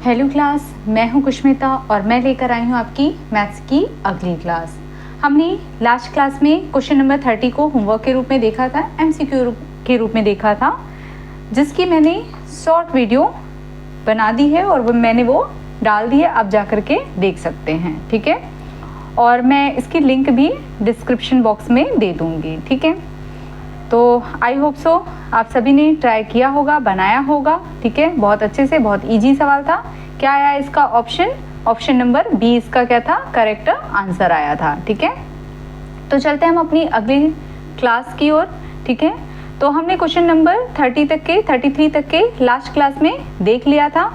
Hello class, मैं हूं कुष्मिता और मैं लेकर आई हूं आपकी मैथ्स की अगली क्लास। हमने लास्ट क्लास में क्वेश्चन नंबर 30 को होमवर्क के रूप में देखा था, एमसीक्यू के रूप में देखा था, जिसकी मैंने शॉर्ट वीडियो बना दी है और मैंने वो डाल दी है, आप जा कर के देख सकते हैं। ठीक है, और मैं इसकी लिंक भी डिस्क्रिप्शन बॉक्स में दे दूँगी। ठीक है, तो आई होप सो आप सभी ने ट्राई किया होगा, बनाया होगा। ठीक है, बहुत अच्छे से, बहुत इजी सवाल था। क्या आया इसका ऑप्शन नंबर बी इसका क्या था, करेक्ट आंसर आया था। ठीक है, तो चलते हैं हम अपनी अगली क्लास की ओर। ठीक है, तो हमने क्वेश्चन नंबर 33 तक के लास्ट क्लास में देख लिया था।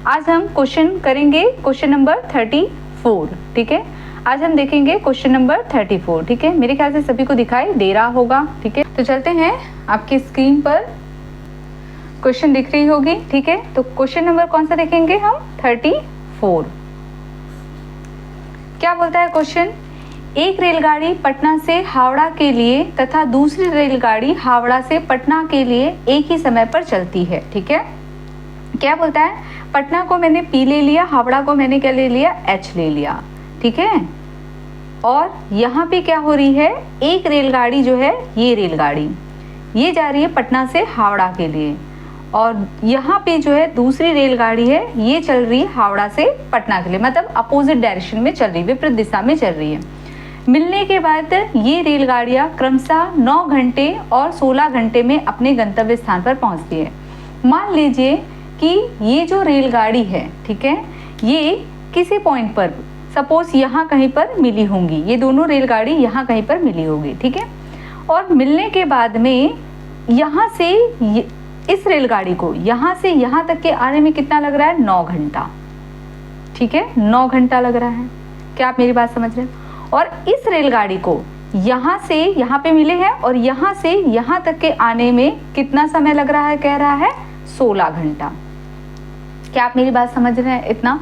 आज हम क्वेश्चन करेंगे क्वेश्चन नंबर 34। ठीक है, आज हम देखेंगे क्वेश्चन नंबर 34। ठीक है, मेरे ख्याल से सभी को दिखाई दे रहा होगा। ठीक है, तो चलते हैं, आपकी स्क्रीन पर क्वेश्चन दिख रही होगी। ठीक है, तो क्वेश्चन नंबर कौन सा देखेंगे हम, 34। क्या बोलता है क्वेश्चन, एक रेलगाड़ी पटना से हावड़ा के लिए तथा दूसरी रेलगाड़ी हावड़ा से पटना के लिए एक ही समय पर चलती है। ठीक है, क्या बोलता है, पटना को मैंने पी ले लिया, हावड़ा को मैंने क्या ले लिया, एच ले लिया। ठीक है, और यहाँ पे क्या हो रही है, एक रेलगाड़ी जो है, ये रेलगाड़ी ये जा रही है पटना से हावड़ा के लिए, और यहाँ पे जो है दूसरी रेलगाड़ी है, ये चल रही है हावड़ा से पटना के लिए, मतलब अपोजिट डायरेक्शन में चल रही है, विपरीत दिशा में चल रही है। मिलने के बाद ये रेलगाड़ियाँ क्रमशः 9 घंटे और 16 घंटे में अपने गंतव्य स्थान पर पहुँचती है। मान लीजिए कि ये जो रेलगाड़ी है, ठीक है, ये किसी पॉइंट पर, सपोज यहाँ कहीं पर मिली होंगी, ये दोनों रेलगाड़ी यहाँ कहीं पर मिली होगी। ठीक है, और मिलने के बाद में यहाँ से इस रेलगाड़ी को यहाँ से यहाँ तक के आने में कितना लग रहा है, 9 घंटा। ठीक है, 9 घंटा लग रहा है। क्या आप मेरी बात समझ रहे हैं? और इस रेलगाड़ी को यहाँ से यहाँ पे मिले हैं और यहाँ से यहाँ तक के आने में कितना समय लग रहा है, कह रहा है 16 घंटा। क्या आप मेरी बात समझ रहे हैं? इतना,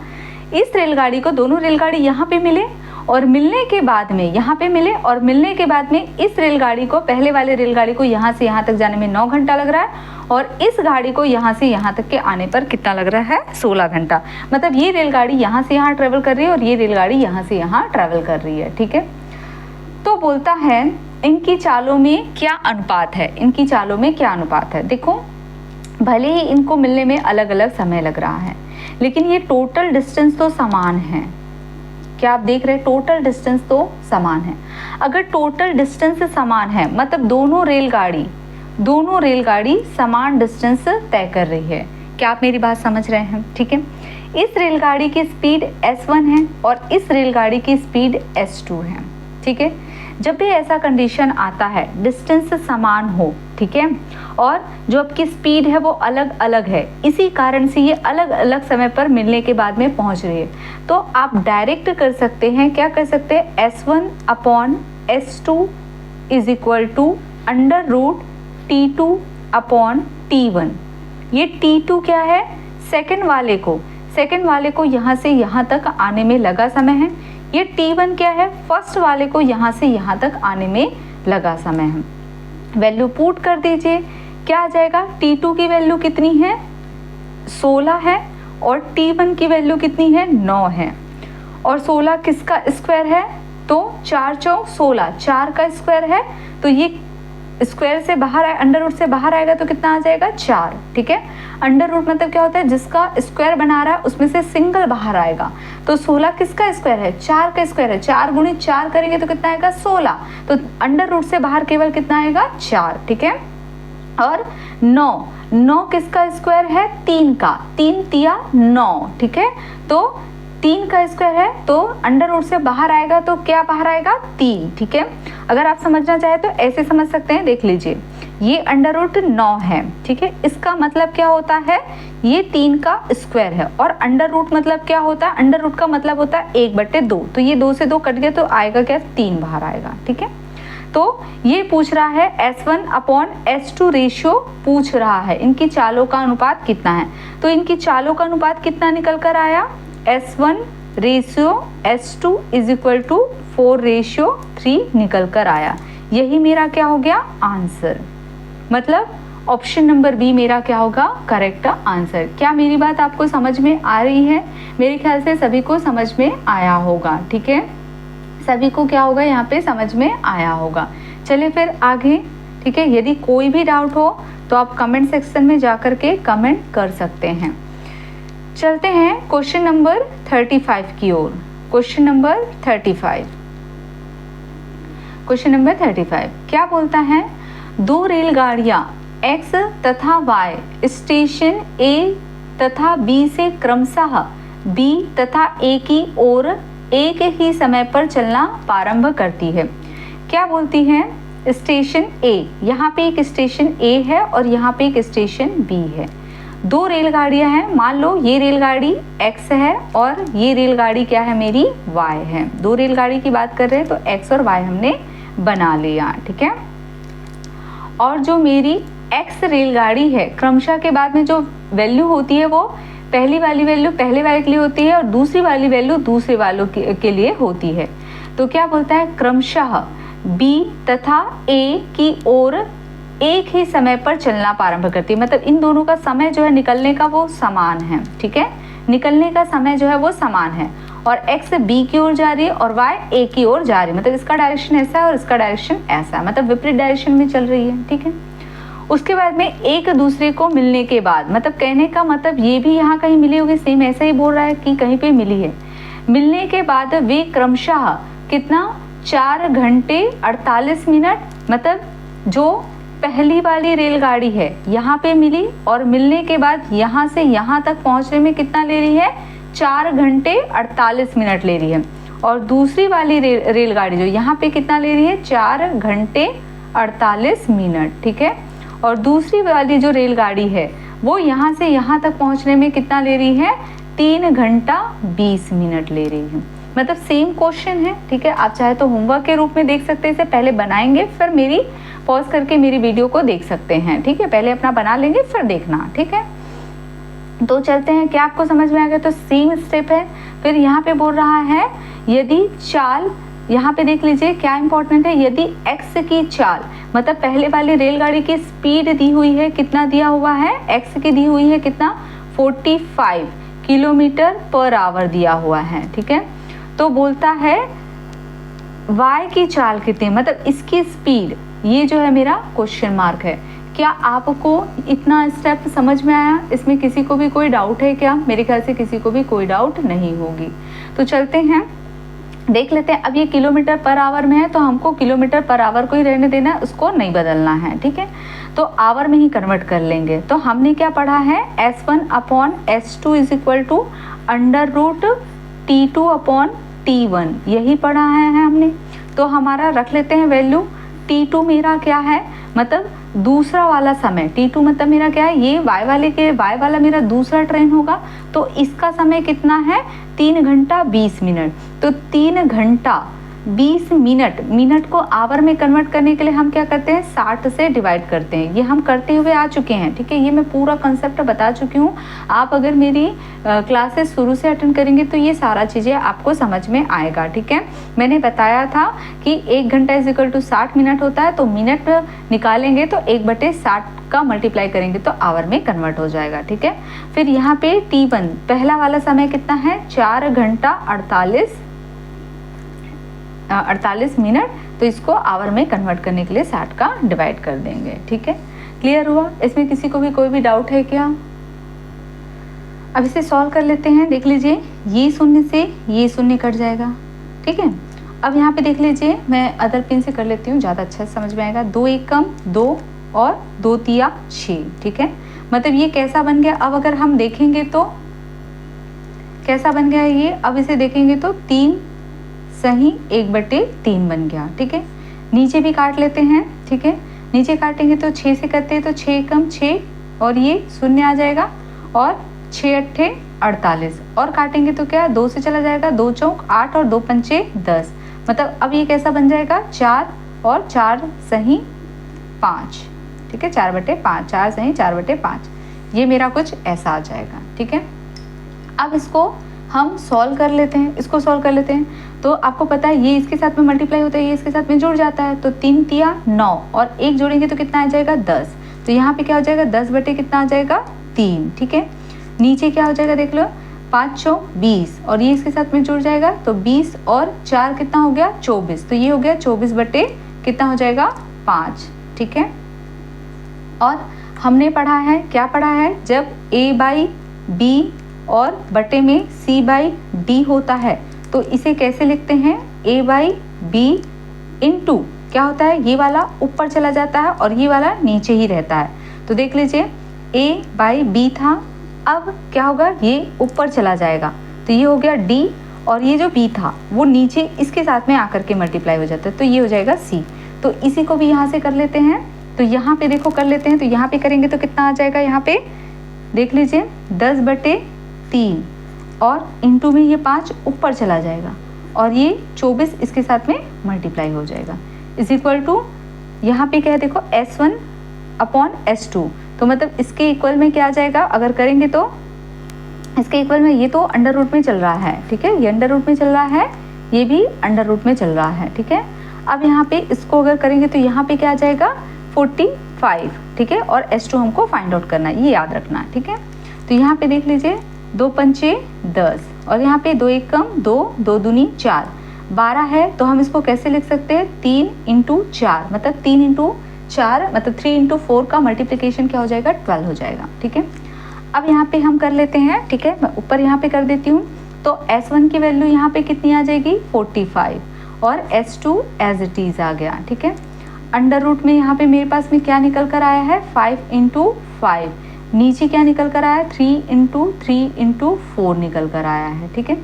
इस रेलगाड़ी को, दोनों रेलगाड़ी यहाँ पे मिले और मिलने के बाद में यहाँ पे मिले और मिलने के बाद में इस रेलगाड़ी को, पहले वाले रेलगाड़ी को यहाँ से यहाँ तक जाने में 9 घंटा लग रहा है और इस गाड़ी को यहाँ से यहाँ तक के आने पर कितना लग रहा है, 16 घंटा। मतलब ये रेलगाड़ी यहाँ से यहाँ ट्रेवल कर रही है और ये रेलगाड़ी यहाँ से यहाँ ट्रेवल कर रही है। ठीक है, तो बोलता है इनकी चालों में क्या अनुपात है, इनकी चालों में क्या अनुपात है। देखो, भले ही इनको मिलने में अलग अलग समय लग रहा है, लेकिन ये टोटल डिस्टेंस तो समान है। क्या आप देख रहे हैं, टोटल डिस्टेंस तो समान है। अगर टोटल डिस्टेंस समान है, मतलब दोनों रेलगाड़ी समान डिस्टेंस तय कर रही है। क्या आप मेरी बात समझ रहे हैं? ठीक है, इस रेलगाड़ी की स्पीड s1 है और इस रेलगाड़ी की स्पीड s2 है। ठीक है, जब भी ऐसा कंडीशन आता है, डिस्टेंस समान हो, ठीक है, और जो आपकी स्पीड है वो अलग अलग है, इसी कारण से ये अलग अलग समय पर मिलने के बाद में पहुंच रही है, तो आप डायरेक्ट कर सकते हैं, क्या कर सकते हैं, s1 upon s2 is equal to under root t2 upon t1। ये t2 क्या है, सेकंड वाले को यहाँ से यहाँ तक आने में लगा समय है। ये t1 क्या है, फर्स्ट वाले को यहाँ से यहाँ तक आने में लगा समय है। वैल्यू पुट कर दीजिए, क्या आ जाएगा, t2 की वैल्यू कितनी है, 16 है और t1 की वैल्यू कितनी है, 9 है। और 16 किसका स्क्वायर है, तो 4 चौक 16, 4 का स्क्वायर है, तो ये स्क्वायर से बाहर आए, अंडर रूट से बाहर आएगा तो कितना आ जाएगा, 4। ठीक है, अंडर रूट मतलब क्या होता है, जिसका स्क्वायर बना रहा है उसमें से सिंगल बाहर आएगा, तो 16 किसका स्क्वायर है, 4 का स्क्वायर है, 4 गुणित 4 करेंगे तो कितना आएगा, 16। तो अंडर रूट से बाहर केवल कितना आएगा, 4। ठीक है, और 9 किसका स्क्वायर है, 3 का, 3 तिया 9। ठीक है, तो 3 का स्क्वायर है, तो अंडर रूट से बाहर आएगा तो क्या बाहर आएगा, 3। ठीक है, अगर आप समझना चाहें तो ऐसे समझ सकते हैं, देख लीजिए, ये अंडर रूट 9 है। ठीक है, इसका मतलब क्या होता है, ये 3 का स्क्वायर है, और अंडर रूट मतलब क्या होता है, अंडर रूट का मतलब होता है 1/2, तो ये 2 से 2 कट गया तो आएगा क्या, 3 बाहर आएगा। ठीक है, तो ये पूछ रहा है s1 अपॉन s2 रेशियो पूछ रहा है, इनकी चालों का अनुपात कितना है। तो इनकी चालों का अनुपात कितना निकल कर आया, s1 ratio s2 is equal to 4:3 निकल कर आया। यही मेरा क्या हो गया, आंसर। मतलब ऑप्शन नंबर बी मेरा क्या होगा करेक्ट आंसर। क्या मेरी बात आपको समझ में आ रही है? मेरे ख्याल से सभी को समझ में आया होगा, ठीक है, सभी को क्या होगा यहाँ पे समझ में आया होगा। चलिए फिर आगे, ठीक है। यदि कोई भी डाउट हो तो आप कमेंट सेक्शन में जाकर के कमेंट कर सकते हैं। चलते हैं क्वेश्चन नंबर 35 की ओर। क्वेश्चन नंबर 35, क्वेश्चन नंबर 35 क्या बोलता है? दो रेलगाड़ियां एक्स तथा वाई स्टेशन ए तथा बी से क्रमशः बी तथा ए की ओर एक ही समय पर चलना प्रारंभ करती है। क्या बोलती है? स्टेशन ए, यहाँ पे एक स्टेशन ए है और यहाँ पे एक स्टेशन बी है। दो रेलगाड़ियां हैं, मान लो ये रेलगाड़ी एक्स है और ये रेलगाड़ी क्या है मेरी वाई है। दो रेलगाड़ी की बात कर रहे हैं तो एक्स और वाई हमने बना लिया, ठीक है। और जो मेरी एक्स रेलगाड़ी है, क्रमशः के बाद में जो वैल्यू होती है वो पहली वाली वैल्यू पहले वाले के लिए होती है और दूसरी वाली वैल्यू दूसरे वालों के लिए होती है। तो क्या बोलता है? क्रमशः बी तथा ए की ओर एक ही समय पर चलना प्रारंभ करती है। मतलब इन दोनों का समय जो है निकलने का वो समान है, ठीक है, निकलने का समय जो है वो समान है। और एक्स बी की ओर जा रही है और वाई ए की ओर जा रही है, मतलब इसका डायरेक्शन ऐसा है और इसका डायरेक्शन ऐसा है, मतलब विपरीत डायरेक्शन में चल रही है, ठीक है। उसके बाद में एक दूसरे को मिलने के बाद, मतलब कहने का मतलब ये भी यहाँ कहीं मिली होगी, सेम ऐसा ही बोल रहा है कि कहीं पे मिली है। मिलने के बाद वे क्रमशः कितना 4 घंटे 48 मिनट, मतलब जो पहली वाली रेलगाड़ी है यहाँ पे मिली और मिलने के बाद यहाँ से यहाँ तक पहुँचने में कितना ले रही है? 4 घंटे 48 मिनट ले रही है। और दूसरी वाली रेलगाड़ी जो यहाँ पे कितना ले रही है? 4 घंटे 48 मिनट, ठीक है। और दूसरी वाली जो रेलगाड़ी है वो यहाँ से यहाँ तक पहुँचने में कितना ले रही है? 3 घंटा 20 मिनट ले रही है। मतलब सेम क्वेश्चन है, ठीक है। आप चाहे तो होमवर्क के रूप में देख सकते हैं, इसे पहले बनाएंगे फिर मेरी पॉज करके मेरी वीडियो को देख सकते हैं, ठीक है। पहले अपना बना लेंगे फिर देखना, ठीक है। तो चलते हैं, क्या आपको समझ में आ गया? तो सेम स्टेप है। फिर यहाँ पे बोल रहा है यदि चाल, यहाँ पे देख लीजिए क्या इंपॉर्टेंट है, यदि एक्स की चाल, मतलब पहले वाली रेलगाड़ी की स्पीड दी हुई है, कितना दिया हुआ है? एक्स की दी हुई है कितना? 45 किलोमीटर पर आवर दिया हुआ है, ठीक है। तो बोलता है वाई की चाल कितनी, मतलब इसकी स्पीड, ये जो है मेरा क्वेश्चन मार्क है। क्या आपको इतना स्टेप समझ में आया? इसमें किसी को भी कोई डाउट है क्या? मेरे ख्याल से किसी को भी कोई डाउट नहीं होगी। तो चलते हैं, देख लेते हैं। अब ये किलोमीटर पर आवर में है तो हमको किलोमीटर पर आवर को ही रहने देना है, उसको नहीं बदलना है, ठीक है। तो आवर में ही कन्वर्ट कर लेंगे। तो हमने क्या पढ़ा है? S1/S2 is equal to √T2/T1, यही पढ़ा है हमने। तो हमारा रख लेते हैं वैल्यू। T2 मेरा क्या है? मतलब दूसरा वाला समय। T2 मतलब मेरा क्या है? ये वाई वाला मेरा दूसरा ट्रेन होगा, तो इसका समय कितना है? 3 घंटा 20 मिनट। तो 3 घंटा 20 मिनट, मिनट को आवर में कन्वर्ट करने के लिए हम क्या करते हैं? 60 से डिवाइड करते हैं। ये हम करते हुए आ चुके हैं, ठीक है। ये मैं पूरा कंसेप्ट बता चुकी हूँ। आप अगर मेरी क्लासेस शुरू से अटेंड करेंगे तो ये सारा चीज़ें आपको समझ में आएगा, ठीक है। मैंने बताया था कि 1 घंटा इज इक्वल टू 60 मिनट होता है, तो मिनट निकालेंगे तो 1/60 का मल्टीप्लाई करेंगे तो आवर में कन्वर्ट हो जाएगा, ठीक है। फिर यहाँ पे T1 पहला वाला समय कितना है? 4 घंटा 48 मिनट। तो इसको आवर में कन्वर्ट करने के लिए 60 का डिवाइड कर देंगे, ठीक है। क्लियर हुआ? इसमें किसी को भी कोई भी डाउट है क्या? अब इसे सॉल्व कर लेते हैं। देख लीजिए, ये शून्य से ये शून्य कट जाएगा, ठीक है। अब यहाँ पे देख लीजिए, मैं अदर पिन से कर लेती हूँ, ज़्यादा अच्छा समझ में आएगा। 2 एकम 2 और 2 तिया 6, ठीक है। मतलब ये कैसा बन गया? अब अगर हम देखेंगे तो कैसा बन गया है ये? अब इसे देखेंगे तो 3 सही 1/3 बन गया, ठीक है। नीचे भी काट लेते हैं, ठीक है। नीचे काटेंगे तो 6 से करते हैं तो 6 एकम 6 और ये शून्य आ जाएगा और 6 अट्ठे 48 और काटेंगे तो क्या 2 से चला जाएगा, 2 चौक 8 और 2 पंचे 10। मतलब अब ये कैसा बन जाएगा? 4 और 4 सही 5, ठीक है। 4/5, 4 सही 4/5, ये मेरा कुछ ऐसा आ जाएगा, ठीक है। अब इसको हम सॉल्व कर लेते हैं, इसको सॉल्व कर लेते हैं। तो आपको पता है ये इसके साथ में मल्टीप्लाई होता है, ये इसके साथ में जुड़ जाता है, तो 3 तिया 9 और 1 जोड़ेंगे तो कितना आ जाएगा? 10। तो यहाँ पे क्या हो जाएगा 10 बटे कितना आ जाएगा 3, ठीक है। नीचे क्या हो जाएगा देख लो, 5 चौक 20 और ये इसके साथ में जुड़ जाएगा, तो 20 और 4 कितना हो गया 24, तो ये हो गया 24 बटे कितना हो जाएगा 5, ठीक है। और हमने पढ़ा है, क्या पढ़ा है, जब a/b और बटे में c/d होता है तो इसे कैसे लिखते हैं, a/b इंटू क्या होता है, ये वाला ऊपर चला जाता है और ये वाला नीचे ही रहता है। तो देख लीजिए a/b था, अब क्या होगा, ये ऊपर चला जाएगा तो ये हो गया d और ये जो b था वो नीचे इसके साथ में आकर के मल्टीप्लाई हो जाता है, तो ये हो जाएगा c। तो इसी को भी यहाँ से कर लेते हैं, तो यहाँ पे देखो कर लेते हैं, तो यहाँ पे करेंगे तो कितना आ जाएगा, यहाँ पे देख लीजिए 10 बटे 3 और इंटू में ये 5 ऊपर चला जाएगा और ये 24 इसके साथ में मल्टीप्लाई हो जाएगा, इज इक्वल टू यहाँ पे क्या है देखो S1 अपॉन S2, तो मतलब इसके इक्वल में क्या आ जाएगा, अगर करेंगे तो इसके इक्वल में, ये तो अंडर रूट में चल रहा है, ठीक है, ये अंडर रूट में चल रहा है, ये भी अंडर रूट में चल रहा है, ठीक है। अब यहाँ पे इसको अगर करेंगे तो यहाँ पे क्या आ जाएगा 45, ठीक है, और S2 हमको फाइंड आउट करना है, ये याद रखना है, ठीक है। तो यहाँ पे देख लीजिए 2 पंचे 10 और यहाँ पे 2 1 कम 2, 2 दूनी 4, 12 है, तो हम इसको कैसे लिख सकते हैं, 3 इंटू 4, मतलब 3 इंटू 4 मतलब 3 इंटू 4 का मल्टीप्लिकेशन क्या हो जाएगा 12 हो जाएगा, ठीक है। अब यहाँ पे हम कर लेते हैं, ठीक है, मैं ऊपर यहाँ पे कर देती हूँ, तो S1 की वैल्यू यहाँ पे कितनी आ जाएगी 45 और S2 एज इट इज आ गया, ठीक है। अंडर रूट में यहाँ पे मेरे पास में क्या निकल कर आया है 5 इंटू 5, नीचे क्या निकल कर आया है 3 इंटू 4 निकल कर आया है, ठीक है।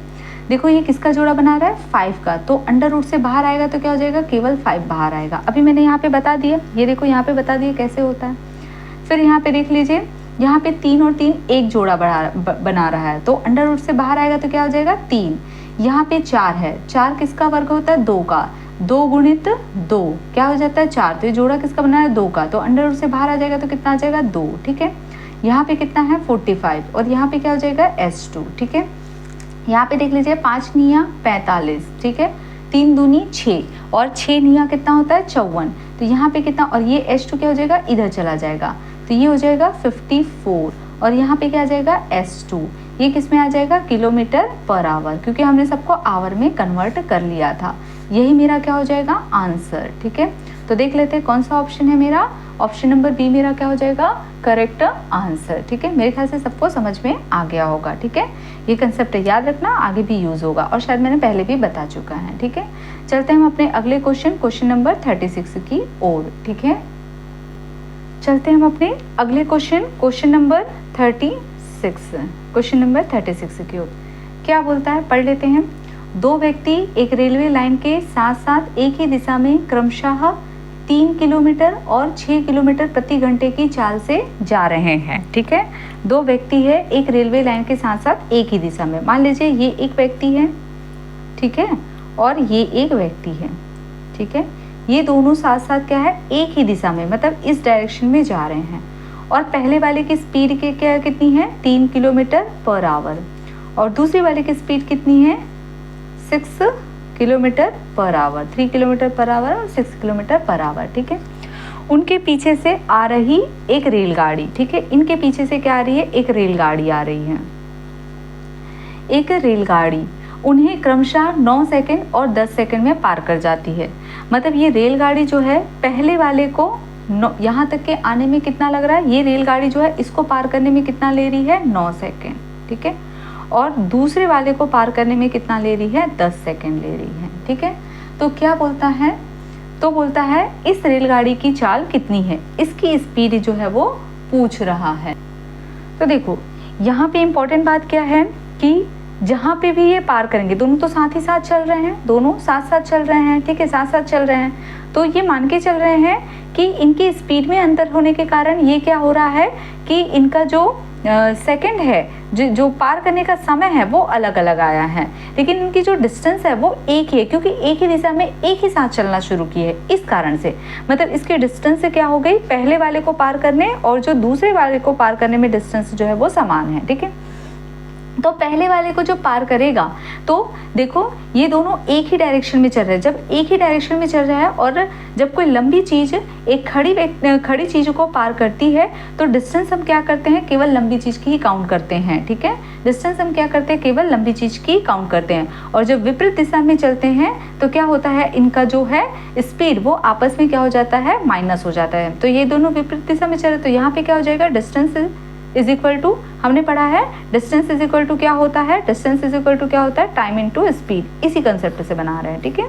देखो ये किसका जोड़ा बना रहा है 5 का, तो अंडर रूट से बाहर आएगा तो क्या हो जाएगा केवल 5 बाहर आएगा। अभी मैंने यहाँ पे बता दिया, ये देखो यहाँ पे बता दिया कैसे होता है। फिर यहाँ पे देख लीजिए, यहाँ पे 3 और 3 एक जोड़ा बना रहा है, तो अंडर रूट से बाहर आएगा तो क्या हो जाएगा 3। यहाँ पे 4 है, 4 किसका वर्ग होता है 2 का, 2 गुणित 2 क्या हो जाता है 4, तो ये जोड़ा किसका बना है 2 का, तो अंडर रूट से बाहर आ जाएगा तो कितना आ जाएगा 2, ठीक है। यहाँ पे कितना है 45 और यहाँ पे क्या हो जाएगा S2, ठीक है। यहाँ पे देख लीजिए 5 निया 45, ठीक है, 3 दूनी 6 और 6 निया कितना होता है 54, तो यहाँ पे कितना, और ये S2 क्या हो जाएगा इधर चला जाएगा, तो ये हो जाएगा 54 और यहाँ पे क्या आ जाएगा S2, ये किस में आ जाएगा किलोमीटर पर आवर, क्योंकि हमने सबको आवर में कन्वर्ट कर लिया था। यही मेरा क्या हो जाएगा आंसर, ठीक है। तो देख लेते हैं कौन सा ऑप्शन है मेरा, ऑप्शन नंबर बी मेरा क्या हो जाएगा करेक्ट आंसर, ठीक है। मेरे ख्याल से सबको समझ में आ गया होगा, ठीक है। ये कंसेप्ट याद रखना, आगे भी यूज़ होगा और शायद मैंने पहले भी बता चुका है, ठीक है। चलते हैं हम अपने अगले क्वेश्चन नंबर 36 की ओर, ठीक है। चलते हैं हम अपने अगले क्वेश्चन नंबर 36 की ओर। क्या बोलता है पढ़ लेते हैं। 2 व्यक्ति एक रेलवे लाइन के साथ साथ एक ही दिशा में क्रमशः 3 किलोमीटर और 6 किलोमीटर प्रति घंटे की चाल से जा रहे हैं, ठीक है। 2 व्यक्ति है एक रेलवे लाइन के साथ साथ एक ही दिशा में, मान लीजिए ये एक व्यक्ति है, ठीक है, और ये एक व्यक्ति है, ठीक है। ये दोनों साथ साथ क्या है एक ही दिशा में, मतलब इस डायरेक्शन में जा रहे हैं और पहले वाले की स्पीड के क्या कितनी है 3 किलोमीटर पर आवर और दूसरे वाले की स्पीड कितनी है 6 kilometre per hour, 3 kilometre per hour और 6 किलोमीटर पर आवर, ठीक है। उनके पीछे से आ रही एक रेलगाड़ी, ठीक है, इनके पीछे से क्या आ रही है एक रेलगाड़ी आ रही है। एक रेलगाड़ी उन्हें क्रमशः 9 सेकंड और 10 सेकंड में पार कर जाती है। मतलब ये रेलगाड़ी जो है पहले वाले को यहाँ तक के आने में कितना लग रहा है, ये रेलगाड़ी जो है इसको पार करने में कितना ले रही है 9 सेकंड, ठीक है, और दूसरे वाले को पार करने में कितना ले रही है 10 सेकंड ले रही है, ठीक है। तो क्या बोलता है, तो बोलता है इस रेलगाड़ी की चाल कितनी है, इसकी स्पीड जो है वो पूछ रहा है। तो देखो यहाँ पे इम्पोर्टेंट बात क्या है कि जहाँ पे भी ये पार करेंगे, दोनों तो साथ ही साथ चल रहे हैं, दोनों साथ साथ चल रहे हैं, ठीक है, साथ साथ चल रहे हैं, तो ये मान के चल रहे हैं कि इनकी स्पीड में अंतर होने के कारण ये क्या हो रहा है कि इनका जो सेकंड है जो पार करने का समय है वो अलग अलग आया है, लेकिन इनकी जो डिस्टेंस है वो एक ही है, क्योंकि एक ही दिशा में एक ही साथ चलना शुरू की है, इस कारण से मतलब इसके डिस्टेंस से क्या हो गई पहले वाले को पार करने और जो दूसरे वाले को पार करने में डिस्टेंस जो है वो समान है, ठीक है। तो पहले वाले को जो पार करेगा, तो देखो ये दोनों एक ही डायरेक्शन में चल रहे हैं। जब एक ही डायरेक्शन में चल रहा है और जब कोई लंबी चीज़ एक खड़ी चीज़ को पार करती है तो डिस्टेंस हम क्या करते हैं, केवल लंबी चीज़ की ही काउंट करते हैं। ठीक है, डिस्टेंस हम क्या करते हैं, केवल लंबी चीज़ की काउंट करते हैं। और जब विपरीत दिशा में चलते हैं तो क्या होता है, इनका जो है स्पीड वो आपस में क्या हो जाता है, माइनस हो जाता है। तो ये दोनों विपरीत दिशा में चले तो यहाँ पे क्या हो जाएगा, डिस्टेंस इज इक्वल टू, हमने पढ़ा है डिस्टेंस इज इक्वल टू क्या होता है, डिस्टेंस इज इक्वल टू क्या होता है, टाइम इनटू स्पीड। इसी कंसेप्ट से बना रहे हैं। ठीक है,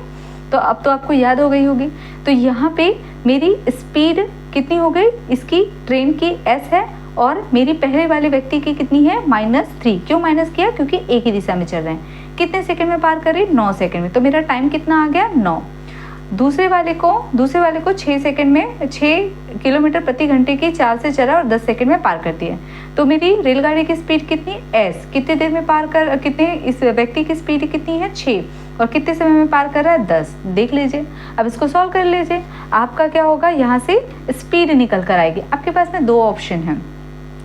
तो अब तो आपको याद हो गई होगी। तो यहाँ पे मेरी स्पीड कितनी हो गई, इसकी ट्रेन की s है और मेरी पहले वाले व्यक्ति की कितनी है, -3। क्यों माइनस किया, क्योंकि एक ही दिशा में चल रहे हैं। कितने सेकंड में पार कर रही, 9 सेकंड में। तो मेरा टाइम कितना आ गया, 9। दूसरे वाले को 6 सेकंड में 6 किलोमीटर प्रति घंटे की चाल से चला और 10 सेकंड में पार करती है। तो मेरी रेलगाड़ी की स्पीड कितनी, s, कितने देर में पार कर, कितने, इस व्यक्ति की स्पीड कितनी है, 6, और कितने समय में पार कर रहा है, 10। देख लीजिए, अब इसको सॉल्व कर लीजिए। आपका क्या होगा, यहाँ से स्पीड निकल कर आएगी। आपके पास में 2 ऑप्शन हैं।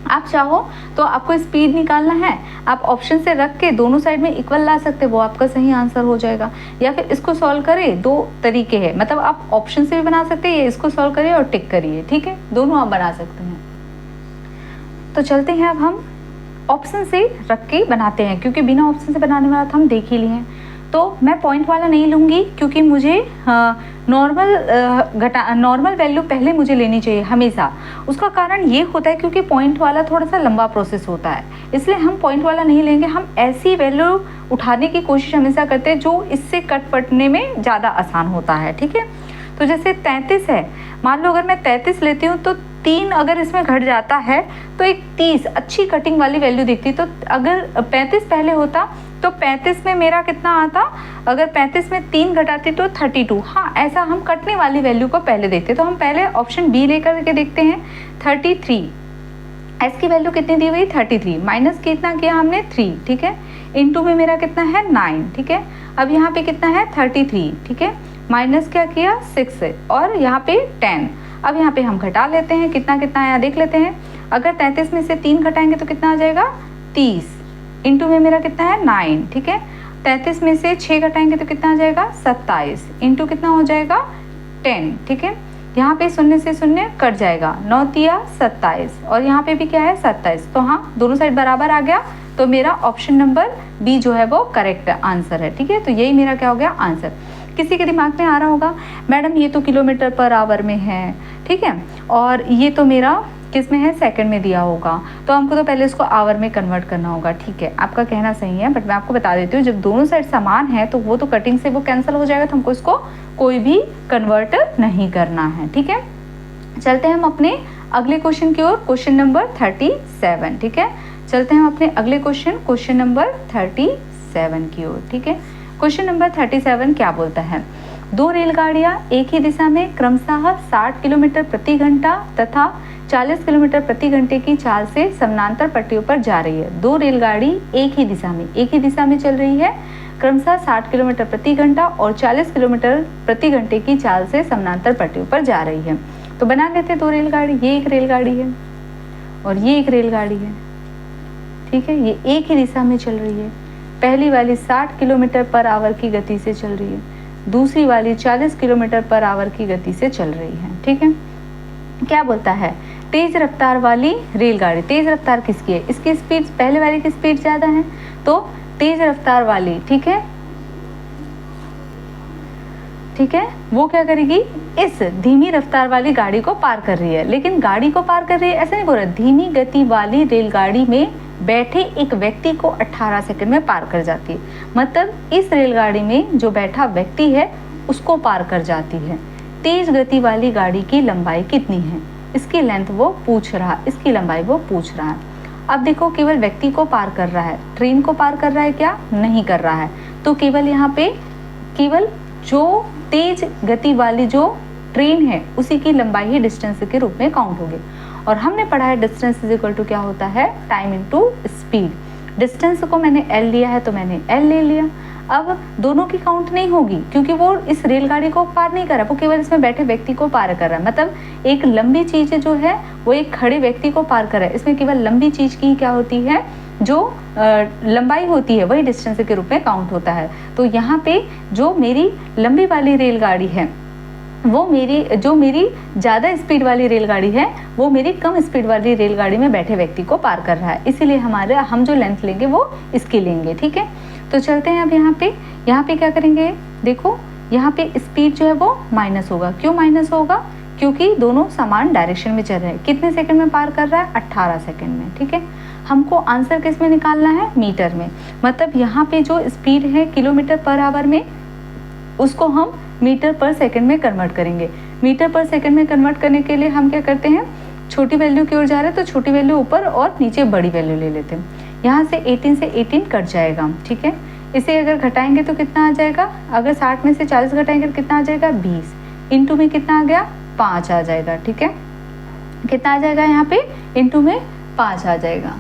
आप चाहो तो आपको स्पीड निकालना है, आप ऑप्शन से रख के दोनों साइड में इक्वल ला सकते हैं, वो आपका सही आंसर हो जाएगा। या फिर इसको सॉल्व करें, 2 तरीके हैं, मतलब आप ऑप्शन से भी बना सकते हैं, या इसको सॉल्व करिए और टिक करिए। ठीक है, दोनों आप बना सकते हैं। तो चलते हैं, अब हम ऑप्शन से रख के बनाते हैं, क्योंकि बिना ऑप्शन से बनाने वाला तो हम देख ही लिए हैं। तो मैं पॉइंट वाला नहीं लूँगी, क्योंकि मुझे नॉर्मल वैल्यू पहले मुझे लेनी चाहिए हमेशा। उसका कारण ये होता है क्योंकि पॉइंट वाला थोड़ा सा लंबा प्रोसेस होता है, इसलिए हम पॉइंट वाला नहीं लेंगे। हम ऐसी वैल्यू उठाने की कोशिश हमेशा करते हैं जो इससे कट पटने में ज़्यादा आसान होता है। ठीक है, तो जैसे 33 है, मान लो अगर मैं 33 लेती हूँ तो 3 अगर इसमें घट जाता है तो एक 30 अच्छी कटिंग वाली वैल्यू दिखती। तो अगर 35 पहले होता तो 35 में मेरा कितना आता, अगर 35 में 3 घटाती तो 32। हाँ, ऐसा हम कटने वाली वैल्यू को पहले देखते। तो हम पहले ऑप्शन बी लेकर के देखते हैं, 33। एस की वैल्यू कितनी दी हुई, 33, माइनस कितना किया हमने, 3। ठीक है, इनटू में मेरा कितना है, 9। ठीक है, अब यहाँ पे कितना है, 33। ठीक है, माइनस क्या किया, 6 और यहाँ पे 10। अब यहाँ पे हम घटा लेते हैं, कितना कितना आया देख लेते हैं। अगर 33 में से 3 घटाएंगे तो कितना आ जाएगा, 30। इनटू में मेरा कितना है, 9। ठीक है, 33 में से 6 घटाएंगे तो कितना आ जाएगा, 27। इनटू कितना हो जाएगा, 10। ठीक है, यहाँ पे 0 से 0 कट जाएगा, 9 तिया 27 और यहाँ पे भी क्या है, 27। तो हाँ, दोनों साइड बराबर आ गया। तो मेरा ऑप्शन नंबर बी जो है वो करेक्ट आंसर है। ठीक है, तो यही मेरा क्या हो गया, आंसर। किसी के दिमाग में आ रहा होगा, मैडम ये तो किलोमीटर पर आवर में है, ठीक है, और ये तो मेरा किस में है, सेकंड में दिया होगा, तो हमको तो पहले इसको आवर में कन्वर्ट करना होगा। ठीक है, आपका कहना सही है, बट मैं आपको बता देती हूँ, जब दोनों साइड समान है तो वो तो कटिंग से वो कैंसिल हो जाएगा, तो हमको इसको कोई भी कन्वर्ट नहीं करना है। ठीक है, चलते हैं हम अपने अगले क्वेश्चन की ओर, क्वेश्चन नंबर 37। ठीक है, चलते हैं हम अपने अगले क्वेश्चन नंबर 37 की ओर। ठीक है, क्वेश्चन नंबर 37 क्या बोलता है, 2 रेलगाड़ियाँ एक ही दिशा में क्रमशः 60 किलोमीटर प्रति घंटा तथा 40 किलोमीटर प्रति घंटे की चाल से समानांतर पट्टियों पर जा रही है। 2 रेलगाड़ी एक ही दिशा में चल रही है, क्रमशः 60 किलोमीटर प्रति घंटा और 40 किलोमीटर प्रति घंटे की चाल से समानांतर पट्टियों पर जा रही है। तो बना लेते हैं 2 रेलगाड़ी, ये एक रेलगाड़ी है और ये एक रेलगाड़ी है। ठीक है, ये एक ही दिशा में चल रही है। पहली वाली 60 किलोमीटर पर आवर की गति से चल रही है, दूसरी वाली 40 किलोमीटर पर आवर की गति से चल रही है। ठीक है, क्या बोलता है, तेज रफ्तार वाली रेलगाड़ी, तेज रफ्तार किसकी है, इसकी स्पीड पहले वाली की स्पीड ज़्यादा है, तो तेज रफ्तार वाली, ठीक है, वो क्या करेगी, इस धीमी रफ्तार वाली गाड़ी को पार कर रही है। लेकिन गाड़ी को पार कर रही है ऐसा नहीं बोल रहा, धीमी गति वाली रेलगाड़ी में बैठे एक व्यक्ति को 18 सेकंड में पार कर जाती है। मतलब इस रेलगाड़ी में जो बैठा व्यक्ति है उसको पार कर जाती है। तेज गति वाली गाड़ी की लंबाई कितनी है, इसकी लेंथ वो पूछ रहा, इसकी लंबाई वो पूछ रहा है। अब देखो, केवल व्यक्ति को पार कर रहा है, ट्रेन को पार कर रहा है क्या, नहीं कर रहा है। तो केवल यहाँ पे केवल जो तेज गति वाली जो ट्रेन है उसी की लंबाई ही डिस्टेंस के रूप में काउंट होगी। और हमने पढ़ा है डिस्टेंस इज इक्वल टू क्या होता है, टाइम इनटू स्पीड। डिस्टेंस को मैंने L लिया है तो मैंने L ले लिया। अब दोनों की काउंट नहीं होगी क्योंकि वो इस रेलगाड़ी को पार नहीं कर रहा, वो केवल इसमें बैठे व्यक्ति को पार कर रहा है। मतलब एक लंबी चीज़ जो है वो एक खड़े व्यक्ति को पार कर रहा है। इसमें केवल लंबी चीज़ की क्या होती है, जो लंबाई होती है वही डिस्टेंस के रूप में काउंट होता है। तो यहाँ पे जो मेरी लंबी वाली रेलगाड़ी है वो मेरी ज़्यादा स्पीड वाली रेलगाड़ी है वो मेरी कम स्पीड वाली रेलगाड़ी में बैठे व्यक्ति को पार कर रहा है, इसीलिए हम जो लेंथ लेंगे वो इसकी लेंगे। ठीक है, तो चलते हैं अब यहाँ पे क्या करेंगे, देखो यहाँ पे स्पीड जो है वो माइनस होगा। क्यों माइनस होगा, क्योंकि दोनों समान डायरेक्शन में चल रहे हैं। कितने सेकंड में पार कर रहा है, 18 सेकंड में। ठीक है, हमको आंसर किस में निकालना है, मीटर में। मतलब यहाँ पे जो स्पीड है किलोमीटर पर आवर में, उसको हम मीटर पर सेकंड में कन्वर्ट करेंगे। मीटर पर सेकंड में कन्वर्ट करने के लिए हम क्या करते हैं, छोटी वैल्यू की ओर जा रहे हैं तो छोटी वैल्यू ऊपर और नीचे बड़ी वैल्यू ले लेते हैं। यहाँ से 18 से 18 कट जाएगा। ठीक है, इसे अगर घटाएंगे तो कितना आ जाएगा, अगर 60 में से 40 घटाएंगे तो कितना आ जाएगा, 20। इंटू में कितना आ गया, 5 आ जाएगा। ठीक है, कितना आ जाएगा यहाँ पे, इंटू में 5 आ जाएगा।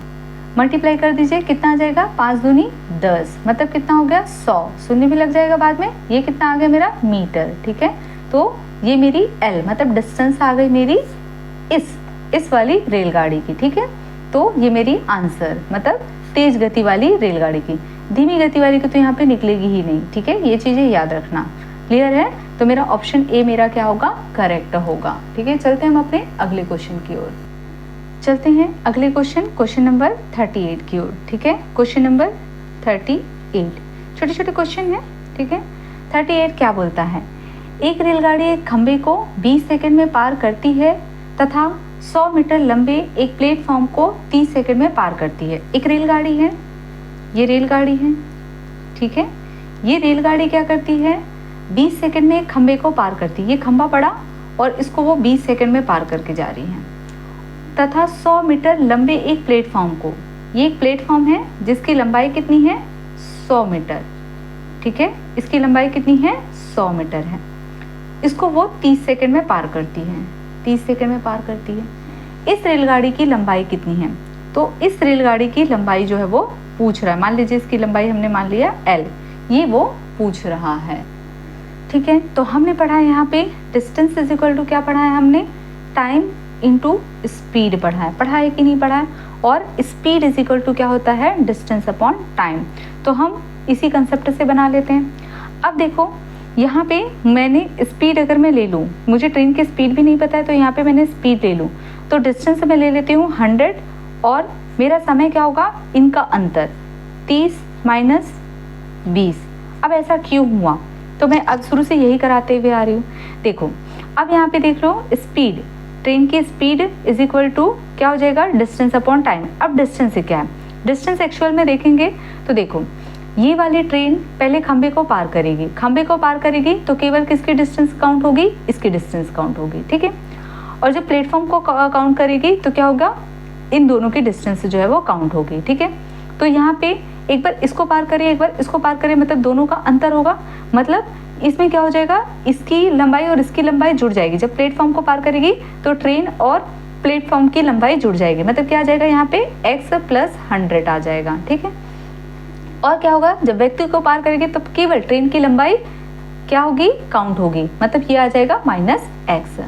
मल्टीप्लाई कर दीजिए, कितना आ जाएगा, 5 दूनी 10, मतलब कितना हो गया, 100। शून्य भी लग जाएगा बाद में। ये कितना आ गया मेरा, मीटर। ठीक है, तो ये मेरी L मतलब डिस्टेंस आ गई मेरी इस वाली रेलगाड़ी की। ठीक है, तो ये मेरी आंसर मतलब तेज गति वाली रेलगाड़ी की। धीमी गति वाली की तो यहाँ पे निकलेगी ही नहीं। ठीक है, ये चीज़ें याद रखना। क्लियर है, तो मेरा ऑप्शन ए मेरा क्या होगा, करेक्ट होगा। ठीक है, चलते हैं हम अपने अगले क्वेश्चन की ओर। चलते हैं अगले क्वेश्चन नंबर 38 की ओर। ठीक है, क्वेश्चन नंबर 38, छोटे छोटे क्वेश्चन है। ठीक है, 38 क्या बोलता है, एक रेलगाड़ी एक खंबे को 20 सेकंड में पार करती है तथा 100 मीटर लंबे एक प्लेटफॉर्म को 30 सेकंड में पार करती है। एक रेलगाड़ी है, ये रेलगाड़ी है। ठीक है, ये रेलगाड़ी क्या करती है, 20 सेकंड में एक खंबे को पार करती है। ये खंबा पड़ा और इसको वो 20 सेकंड में पार करके जा रही है तथा 100 मीटर लंबे एक प्लेटफॉर्म को, ये एक प्लेटफॉर्म है जिसकी लंबाई कितनी है, 100 मीटर। ठीक है, इसकी लंबाई कितनी है, 100 मीटर है। इसको वो 30 सेकंड में पार करती है, 30 सेकंड में पार करती है। इस रेलगाड़ी की लंबाई कितनी है, तो इस रेलगाड़ी की लंबाई जो है वो पूछ रहा है। मान लीजिए इसकी लंबाई हमने मान लिया L, ये वो पूछ रहा है। ठीक है, तो हमने पढ़ा है यहाँ पे डिस्टेंस इज इक्वल टू क्या पढ़ा है हमने, टाइम इनटू स्पीड पढ़ा है कि नहीं पढ़ा है। और स्पीड इज इक्वल टू क्या होता है, डिस्टेंस अपॉन टाइम। तो हम इसी कंसेप्ट से बना लेते हैं। अब देखो यहाँ पे मैंने स्पीड अगर मैं ले लूँ, मुझे ट्रेन की स्पीड भी नहीं पता है, तो यहाँ पे मैंने स्पीड ले लूँ तो डिस्टेंस मैं ले लेती हूँ 100 और मेरा समय क्या होगा, इनका अंतर 30 माइनस 20। अब ऐसा क्यों हुआ, तो मैं अब शुरू से यही कराते हुए आ रही हूँ। देखो अब यहाँ पे देख लो, स्पीड, ट्रेन की स्पीड इज इक्वल टू क्या हो जाएगा, डिस्टेंस अपॉन टाइम। अब डिस्टेंस से क्या है, डिस्टेंस एक्चुअल में देखेंगे तो देखो ये वाली ट्रेन पहले खंबे को पार करेगी, खंबे को पार करेगी तो केवल किसकी डिस्टेंस काउंट होगी, इसकी डिस्टेंस काउंट होगी। ठीक है, और जब प्लेटफॉर्म को काउंट करेगी तो क्या होगा, इन दोनों की डिस्टेंस जो है वो काउंट होगी। ठीक है, तो यहाँ पे एक बार इसको पार करिए, एक बार इसको पार करिए, मतलब दोनों का अंतर होगा। मतलब इसमें क्या हो जाएगा, इसकी लंबाई और इसकी लंबाई जुड़ जाएगी। जब प्लेटफॉर्म को पार करेगी तो ट्रेन और प्लेटफॉर्म की लंबाई जुड़ जाएगी। मतलब क्या आ जाएगा, यहाँ पे x + 100 आ जाएगा। ठीक है, और क्या होगा, जब व्यक्ति को पार करेगी तो केवल ट्रेन की लंबाई क्या होगी, काउंट होगी। मतलब ये आ जाएगा -x।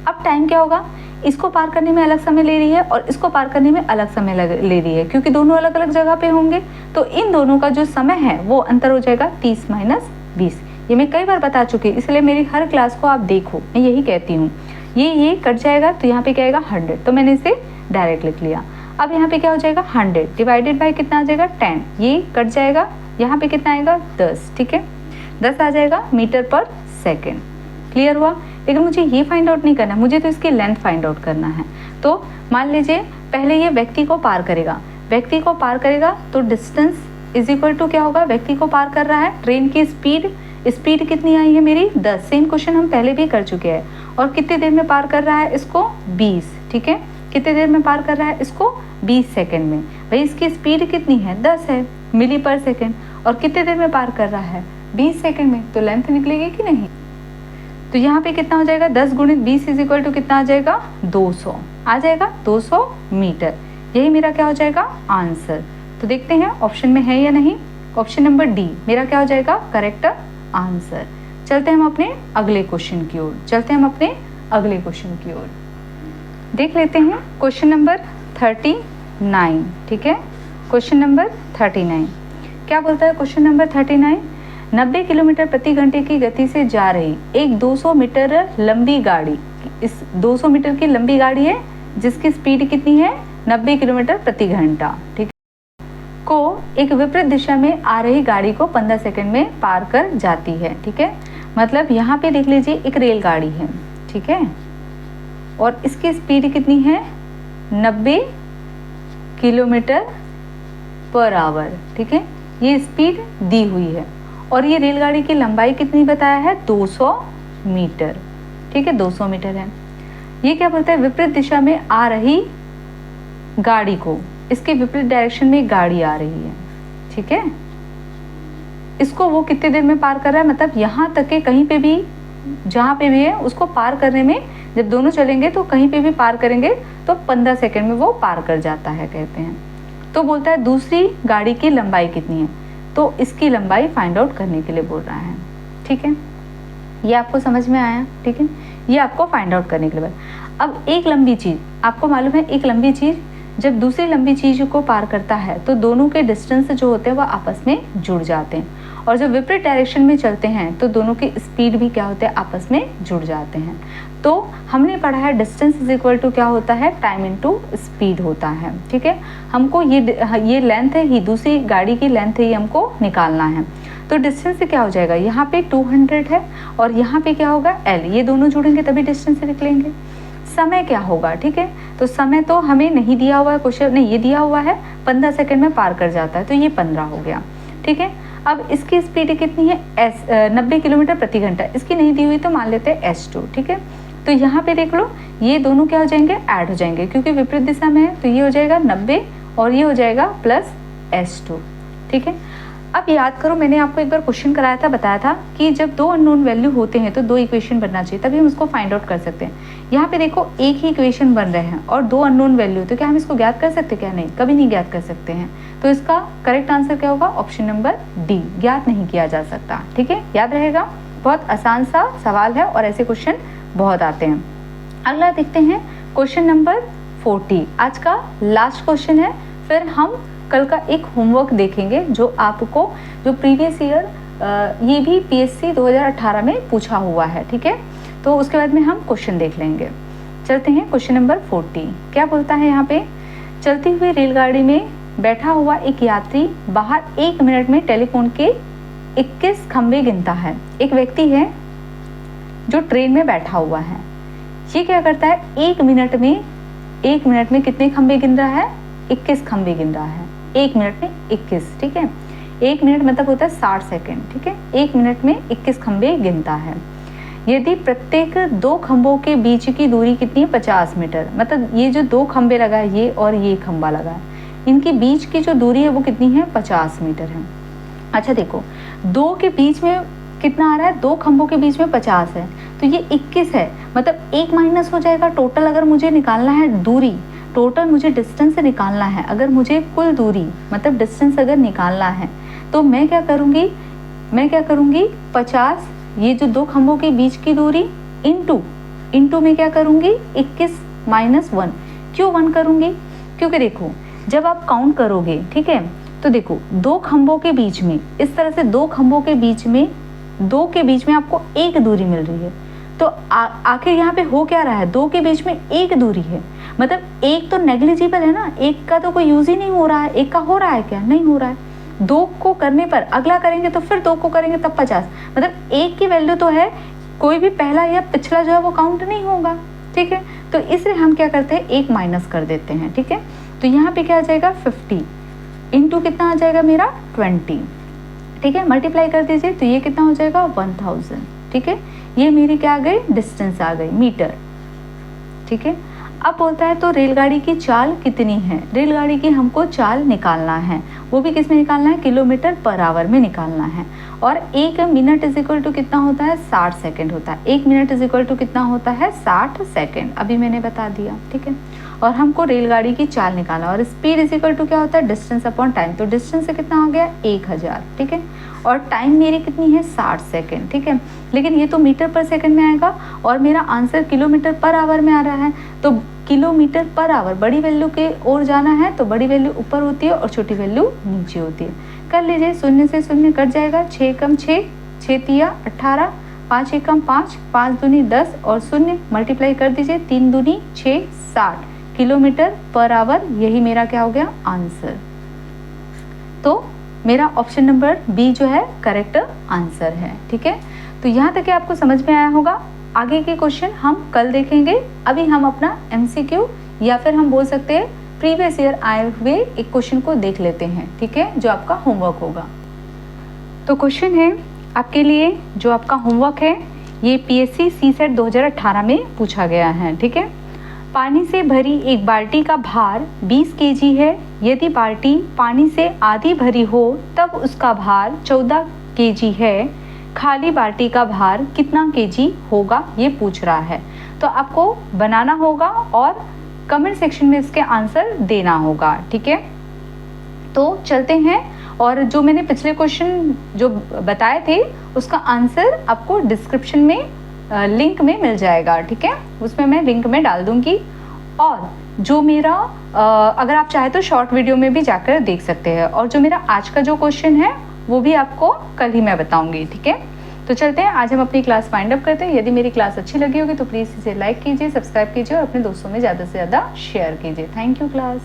अब टाइम क्या होगा, इसको पार करने में अलग समय ले रही है और इसको पार करने में अलग समय ले रही है, क्योंकि दोनों अलग अलग जगह पे होंगे। तो इन दोनों का जो समय है वो अंतर हो जाएगा 30 माइनस 20। ये मैं कई बार बता चुकी, इसलिए मेरी हर क्लास को आप देखो, मैं यही कहती हूँ। ये कट जाएगा तो यहाँ पे क्या आएगा 100, तो मैंने इसे डायरेक्ट लिख लिया। अब यहाँ पे क्या हो जाएगा 100 डिवाइडेड बाय कितना आ जाएगा 10, ये कट जाएगा, यहाँ पे कितना आएगा 10। ठीक है, 10 आ जाएगा मीटर पर सेकेंड। क्लियर हुआ, लेकिन मुझे ये फाइंड आउट नहीं करना, मुझे तो इसकी लेंथ फाइंड आउट करना है। तो मान लीजिए पहले ये व्यक्ति को पार करेगा, व्यक्ति को पार करेगा तो डिस्टेंस इज इक्वल टू क्या होगा, व्यक्ति को पार कर रहा है, ट्रेन की स्पीड कितनी आई है मेरी 10। सेम क्वेश्चन हम पहले भी कर चुके हैं। और कितनी देर में पार कर रहा है इसको 20। ठीक है, कितनी देर में पार कर रहा है इसको 20 सेकंड में। भाई इसकी स्पीड कितनी है 10 है मिली पर सेकंड, और कितनी देर में पार कर रहा है 20 सेकंड में, तो लेंथ निकलेगी कि नहीं। तो यहाँ पे कितना हो जाएगा 10 × 20 इज इक्वल टू कितना आ जाएगा 200 आ जाएगा, 200 मीटर। यही मेरा क्या हो जाएगा आंसर। तो देखते हैं ऑप्शन में है या नहीं। ऑप्शन नंबर डी मेरा क्या हो जाएगा करेक्ट आंसर। चलते हैं हम अपने अगले क्वेश्चन की ओर, देख लेते हैं क्वेश्चन नंबर 39। ठीक है, क्वेश्चन नंबर 39 क्या बोलता है? क्वेश्चन नंबर 39, 90 किलोमीटर प्रति घंटे की गति से जा रही एक 200 मीटर लंबी गाड़ी, इस 200 मीटर की लंबी गाड़ी है जिसकी स्पीड कितनी है 90 किलोमीटर प्रति घंटा, ठीक है, को एक विपरीत दिशा में आ रही गाड़ी को 15 सेकंड में पार कर जाती है। ठीक है, मतलब यहाँ पे देख लीजिए एक रेलगाड़ी है, ठीक है, और इसकी स्पीड कितनी है 90 किलोमीटर पर आवर। ठीक है, ये स्पीड दी हुई है और ये रेलगाड़ी की लंबाई कितनी बताया है 200 मीटर। ठीक है, 200 मीटर है। ये क्या बोलता है? विपरीत दिशा में आ रही गाड़ी को, इसके विपरीत डायरेक्शन में गाड़ी आ रही है, ठीक है, इसको वो कितने देर में पार कर रहा है? मतलब यहाँ तक के कहीं पे भी, जहाँ पे भी है उसको पार करने में, जब दोनों चलेंगे तो कहीं पे भी पार करेंगे तो 15 सेकंड में वो पार कर जाता है, कहते हैं। तो बोलता है दूसरी गाड़ी की लंबाई कितनी है, तो इसकी लंबाई फाइंड आउट करने के लिए बोल रहा है। ठीक है, ये आपको समझ में आया? ठीक है, ये आपको फाइंड आउट करने के लिए। अब एक लंबी चीज़, आपको मालूम है एक लंबी चीज़ जब दूसरी लंबी चीज़ को पार करता है तो दोनों के डिस्टेंस जो होते हैं वो आपस में जुड़ जाते हैं, और जब विपरीत डायरेक्शन में चलते हैं तो दोनों की स्पीड भी क्या होते हैं आपस में जुड़ जाते हैं। तो हमने पढ़ा है डिस्टेंस इज इक्वल टू क्या होता है टाइम इनटू स्पीड होता है। ठीक है, हमको ये लेंथ है ही, दूसरी गाड़ी की लेंथ है ये हमको निकालना है। तो डिस्टेंस से क्या हो जाएगा, यहाँ पे 200 है और यहाँ पे क्या होगा L, ये दोनों जुड़ेंगे तभी डिस्टेंस से निकलेंगे। समय क्या होगा? ठीक है, तो समय तो हमें नहीं दिया हुआ है क्वेश्चन, नहीं ये दिया हुआ है 15 सेकंड में पार कर जाता है, तो ये 15 हो गया। ठीक है, अब इसकी स्पीड कितनी है 90 किलोमीटर प्रति घंटा, इसकी नहीं दी हुई तो मान लेते हैं S2। ठीक है, तो यहाँ पे देख लो ये दोनों क्या हो जाएंगे ऐड हो जाएंगे, क्योंकि विपरीत दिशा में है तो ये हो जाएगा 90 और ये हो जाएगा प्लस S2। ठीक है, अब याद करो मैंने आपको एक बार क्वेश्चन कराया था, बताया था कि जब दो अननोन वैल्यू होते हैं तो दो इक्वेशन बनना चाहिए, तभी हम उसको फाइंड आउट कर सकते हैं। यहाँ पे देखो एक ही इक्वेशन बन रहे हैं और दो अननोन वैल्यू, तो क्या हम इसको ज्ञात कर सकते हैं? क्या नहीं, कभी नहीं ज्ञात कर सकते हैं। तो इसका करेक्ट आंसर क्या होगा? ऑप्शन नंबर डी, ज्ञात नहीं किया जा सकता। ठीक है, याद रहेगा, बहुत आसान सा सवाल है और ऐसे क्वेश्चन बहुत आते हैं। अगला देखते हैं क्वेश्चन नंबर 40, आज का लास्ट क्वेश्चन है, फिर हम कल का एक होमवर्क देखेंगे जो आपको, जो प्रीवियस ईयर ये भी PSC 2018 में पूछा हुआ है। ठीक है, तो उसके बाद में हम क्वेश्चन देख लेंगे। चलते हैं क्वेश्चन नंबर 40, क्या बोलता है यहाँ पे? चलती हुई रेलगाड़ी में बैठा हुआ एक यात्री बाहर 1 मिनट में टेलीफोन के 21 खंबे गिनता है। एक व्यक्ति है जो ट्रेन में बैठा हुआ है, ये क्या करता है 1 मिनट में कितने खंबे गिन रहा है? 21 खंबे गिन रहा है, 1 मिनट में 21। ठीक है, 1 मिनट मतलब होता है 60 सेकेंड। ठीक है, 1 मिनट में 21 खंबे गिनता है। यदि प्रत्येक 2 खंभों के बीच की दूरी कितनी है? 50 मीटर। मतलब ये जो 2 खंबे लगा है, ये और ये खंबा लगा है, इनके बीच की जो दूरी है वो कितनी है? 50 मीटर है। अच्छा देखो, 2 के बीच में कितना आ रहा है? 2 खंभों के बीच में 50 है, तो ये 21 है, मतलब 1 माइनस हो जाएगा। टोटल अगर मुझे निकालना है दूरी, टोटल मुझे डिस्टेंस से निकालना है, अगर मुझे कुल दूरी मतलब डिस्टेंस अगर निकालना है तो मैं क्या करूँगी 50, ये जो 2 खंभों के बीच की दूरी इंटू में क्या करूँगी 21 माइनस 1। क्यों 1 करूँगी? क्योंकि देखो जब आप काउंट करोगे, ठीक है, तो देखो 2 खंभों के बीच में, इस तरह से 2 खंभों के बीच में, 2 के बीच में आपको एक दूरी मिल रही है, तो आखिर यहाँ पे हो क्या रहा है? 2 के बीच में एक दूरी है, मतलब एक तो नेग्लिजिबल है ना, एक का तो कोई यूज ही नहीं हो रहा है, एक का हो रहा है क्या? नहीं हो रहा है। 2 को करने पर अगला करेंगे तो फिर 2 को करेंगे तब 50, मतलब एक की वैल्यू तो है, कोई भी पहला या पिछला जो है वो काउंट नहीं होगा। ठीक है, तो इसलिए हम क्या करते हैं 1 माइनस कर देते हैं। ठीक है, तो यहाँ पे क्या आ जाएगा 50 इंटू कितना आ जाएगा मेरा 20। ठीक है, मल्टीप्लाई कर दीजिए तो ये कितना हो जाएगा 1000। ठीक है, ये मेरी क्या आ गई? डिस्टेंस आ गई, मीटर। ठीक है, अब बोलता है तो रेलगाड़ी की चाल कितनी है? रेलगाड़ी की हमको चाल निकालना है, वो भी किस में निकालना है? किलोमीटर पर आवर में निकालना है। और 1 मिनट इज इक्वल टू कितना होता है? 60 सेकेंड होता है। 1 मिनट इज इक्वल टू कितना होता है? 60 सेकेंड, अभी मैंने बता दिया। ठीक है, और हमको रेलगाड़ी की चाल निकालना, और स्पीड इज इक्वल टू क्या होता है, डिस्टेंस अपॉन टाइम। तो डिस्टेंस से कितना हो गया 1000, ठीक है, और टाइम मेरी कितनी है 60 सेकेंड, ठीक है। लेकिन ये तो मीटर पर सेकंड में आएगा और मेरा आंसर किलोमीटर पर आवर में आ रहा है, तो किलोमीटर पर आवर बड़ी वैल्यू के ओर जाना है तो बड़ी वैल्यू ऊपर होती है और छोटी वैल्यू नीचे होती है। कर लीजिए, शून्य से शून्य कट जाएगा, 6 कम 6, 6 तिया 18, 5 एकम 5, 5 दूनी 10 और शून्य मल्टीप्लाई कर दीजिए, 3 दूनी 6, 60 किलोमीटर पर आवर। यही मेरा क्या हो गया आंसर। तो मेरा ऑप्शन नंबर बी जो है करेक्ट आंसर है, ठीक है। तो यहाँ तक आपको समझ में आया होगा। आगे के क्वेश्चन हम कल देखेंगे। अभी हम अपना MCQ या फिर हम बोल सकते हैं प्रीवियस ईयर आए हुए एक क्वेश्चन को देख लेते हैं, ठीक है, जो आपका होमवर्क होगा। तो क्वेश्चन है आपके लिए, जो आपका होमवर्क है ये PSC CSET 2018 में पूछा गया है, ठीक है। पानी से भरी एक बाल्टी का भार 20 kg है। यदि बाल्टी पानी से आधी भरी हो तब उसका भार 14 kg है। खाली बाल्टी का भार कितना kg होगा, ये पूछ रहा है। तो आपको बनाना होगा और कमेंट सेक्शन में इसके आंसर देना होगा, ठीक है। तो चलते हैं, और जो मैंने पिछले क्वेश्चन जो बताए थे उसका आंसर आपको डिस्क्रिप्शन में लिंक में मिल जाएगा, ठीक है, उसमें मैं लिंक में डाल दूंगी। और जो मेरा अगर आप चाहे तो शॉर्ट वीडियो में भी जाकर देख सकते हैं। और जो मेरा आज का जो क्वेश्चन है वो भी आपको कल ही मैं बताऊंगी, ठीक है। तो चलते हैं, आज हम अपनी क्लास वाइंड अप करते हैं। यदि मेरी क्लास अच्छी लगी होगी तो प्लीज़ इसे लाइक कीजिए, सब्सक्राइब कीजिए और अपने दोस्तों में ज़्यादा से ज़्यादा शेयर कीजिए। Thank you class.